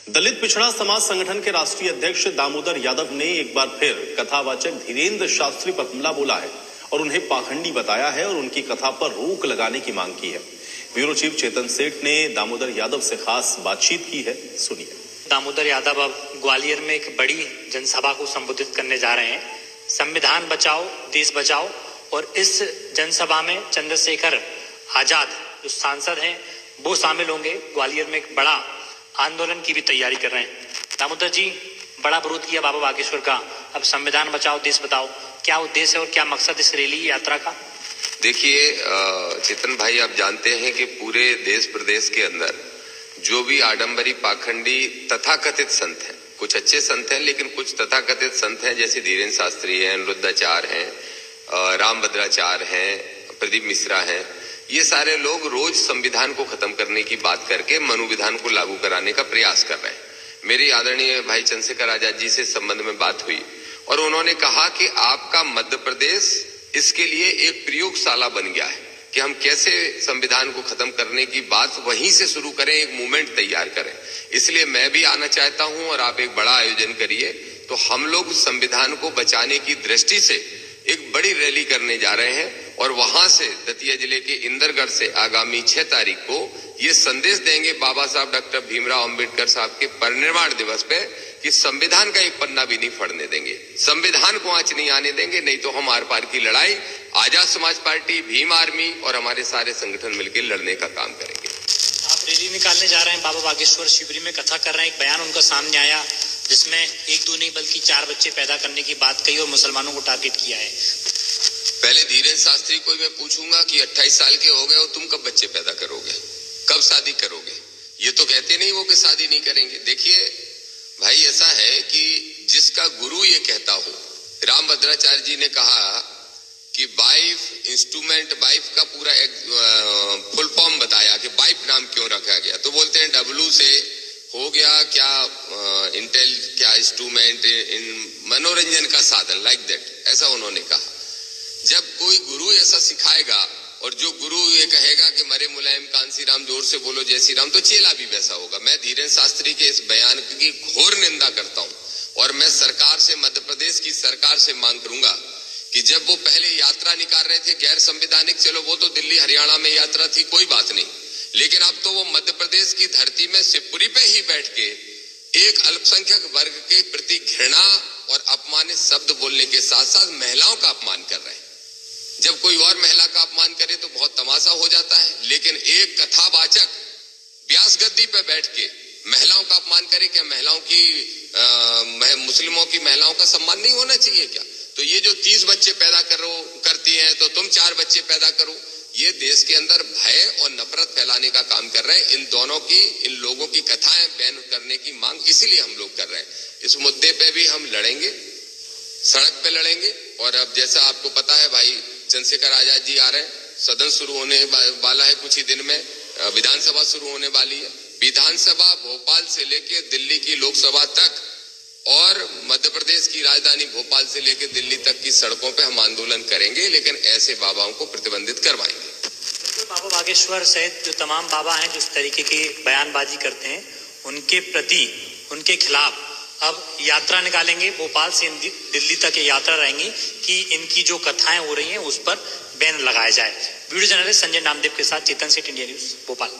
दलित पिछड़ा समाज संगठन के राष्ट्रीय अध्यक्ष दामोदर यादव ने एक बार फिर कथावाचक धीरेन्द्र शास्त्री पर हमला बोला है और उन्हें पाखंडी बताया है और उनकी कथा पर रोक लगाने की मांग की है। ब्यूरो चीफ चेतन सेठ ने दामोदर यादव से खास बातचीत की है, सुनिए। दामोदर यादव अब ग्वालियर में एक बड़ी जनसभा को संबोधित करने जा रहे हैं। संविधान बचाओ देश बचाओ, और इस जनसभा में चंद्रशेखर आजाद जो सांसद हैं वो शामिल होंगे। ग्वालियर में एक बड़ा आंदोलन की भी तैयारी कर रहे हैं। दामोदर जी, बड़ा विरोध किया बाबा बागेश्वर का, अब संविधान बचाओ देश बताओ, क्या उद्देश्य है और क्या मकसद इस रैली यात्रा का? देखिए चेतन भाई, आप जानते हैं कि पूरे देश प्रदेश के अंदर जो भी आडंबरी पाखंडी तथाकथित संत हैं, कुछ अच्छे संत हैं लेकिन कुछ तथाकथित संत हैं, जैसे धीरेन्द्र शास्त्री हैं, अनिरुद्धाचार्य हैं, रामभद्राचार्य हैं, प्रदीप मिश्रा हैं, ये सारे लोग रोज संविधान को खत्म करने की बात करके मनुविधान को लागू कराने का प्रयास कर रहे हैं। मेरी आदरणीय भाई चंद्रशेखर आजाद जी से संबंध में बात हुई और उन्होंने कहा कि आपका मध्य प्रदेश इसके लिए एक प्रयोगशाला बन गया है कि हम कैसे संविधान को खत्म करने की बात वहीं से शुरू करें, एक मूवमेंट तैयार करें। इसलिए मैं भी आना चाहता हूं और आप एक बड़ा आयोजन करिए। तो हम लोग संविधान को बचाने की दृष्टि से एक बड़ी रैली करने जा रहे हैं और वहां से दतिया जिले के इंदरगढ़ से आगामी 6 तारीख को ये संदेश देंगे बाबा साहब डॉक्टर भीमराव अंबेडकर साहब के परिनिर्वाण दिवस पे कि संविधान का एक पन्ना भी नहीं फड़ने देंगे, संविधान को आंच नहीं आने देंगे, नहीं तो हम आर पार की लड़ाई आजाद समाज पार्टी, भीम आर्मी और हमारे सारे संगठन मिलकर लड़ने का काम करेंगे। आप रैली निकालने जा रहे हैं, बाबा बागेश्वर शिवरी में कथा कर रहे हैं। एक बयान उनका सामने आया जिसमें 1 2 नहीं बल्कि 4 बच्चे पैदा करने की बात कही और मुसलमानों को टारगेट किया है। पहले धीरेन्द्र शास्त्री को मैं पूछूंगा कि 28 साल के हो गए हो, तुम कब बच्चे पैदा करोगे, कब शादी करोगे? ये तो कहते नहीं वो कि शादी नहीं करेंगे। देखिए भाई, ऐसा है कि जिसका गुरु ये कहता हो, रामभद्राचार्य जी ने कहा कि वाइफ इंस्ट्रूमेंट, वाइफ का पूरा एक फुल फॉर्म बताया कि वाइफ नाम क्यों रखा गया, तो बोलते हैं W से हो गया क्या, इंटेल क्या इंस्ट्रूमेंट, इन मनोरंजन का साधन, लाइक दैट, ऐसा उन्होंने कहा। जब कोई गुरु ऐसा सिखाएगा और जो गुरु ये कहेगा कि मरे मुलायम कांसी राम, जोर से बोलो जय श्री राम, तो चेला भी वैसा होगा। मैं धीरेन्द्र शास्त्री के इस बयान की घोर निंदा करता हूं और मैं सरकार से, मध्य प्रदेश की सरकार से मांग करूंगा कि जब वो पहले यात्रा निकाल रहे थे गैर संवैधानिक, चलो वो तो दिल्ली हरियाणा में यात्रा थी, कोई बात नहीं, लेकिन अब तो वो मध्य प्रदेश की धरती में शिवपुरी पे ही बैठ के एक अल्पसंख्यक वर्ग के प्रति घृणा और अपमानित शब्द बोलने के साथ साथ महिलाओं का अपमान कर रहे हैं। जब कोई और महिला का अपमान करे तो बहुत तमाशा हो जाता है, लेकिन एक कथावाचक व्यास गद्दी पे बैठ के महिलाओं का अपमान करे, क्या महिलाओं की, मुस्लिमों की महिलाओं का सम्मान नहीं होना चाहिए क्या? तो ये जो 30 बच्चे पैदा करती हैं तो तुम 4 बच्चे पैदा करो, ये देश के अंदर भय और नफरत फैलाने का काम कर रहे हैं। इन लोगों की कथाएं बैन करने की मांग इसीलिए हम लोग कर रहे हैं। इस मुद्दे पे भी हम लड़ेंगे, सड़क पे लड़ेंगे। और अब जैसा आपको पता है भाई, चंद्रशेखर आजाद जी आ रहे हैं, सदन शुरू होने वाला है कुछ ही दिन में, विधानसभा शुरू होने वाली है। विधानसभा भोपाल से लेके दिल्ली की लोकसभा तक और मध्य प्रदेश की राजधानी भोपाल से लेकर दिल्ली तक की सड़कों पे हम आंदोलन करेंगे, लेकिन ऐसे बाबाओं को प्रतिबंधित करवाएंगे। बाबा बागेश्वर सहित जो तमाम बाबा हैं जो इस तरीके की बयानबाजी करते हैं, उनके प्रति, उनके खिलाफ अब यात्रा निकालेंगे। भोपाल से दिल्ली तक ये यात्रा रहेंगी कि इनकी जो कथाएं हो रही हैं उस पर बैन लगाया जाए। वीडियो जर्नलिस्ट संजय नामदेव के साथ चेतन सेठ, इंडिया न्यूज, भोपाल।